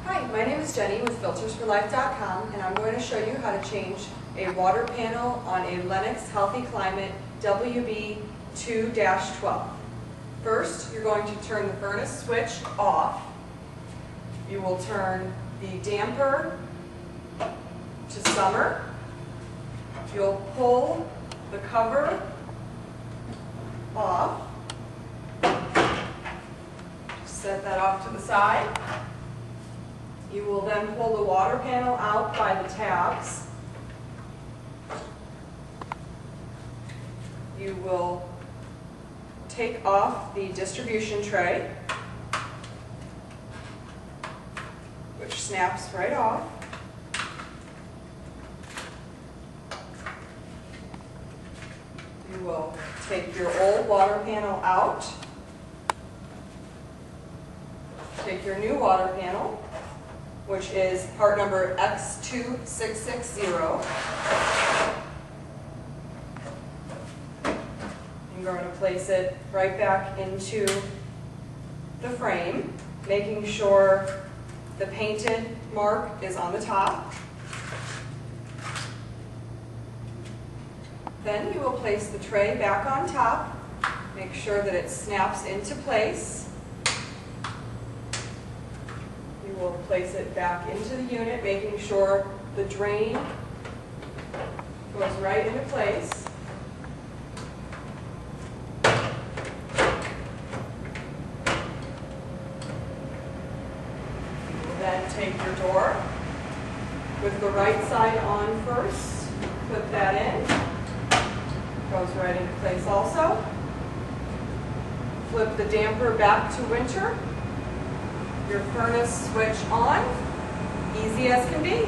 Hi, my name is Jenny with filtersforlife.com, and I'm going to show you how to change a water panel on a Lennox Healthy Climate WB2-12. First, you're going to turn the furnace switch off. You will turn the damper to summer. You'll pull the cover off. Set that off to the side. You will then pull the water panel out by the tabs. You will take off the distribution tray, which snaps right off. You will take your old water panel out. Take your new water panel, which is part number X2660. I'm going to place it right back into the frame, making sure the painted mark is on the top. Then you will place the tray back on top, make sure that it snaps into place. You will place it back into the unit, making sure the drain goes right into place. You will then take your door with the right side on first, put that in, goes right into place also. Flip the damper back to winter. Your furnace switch on, easy as can be.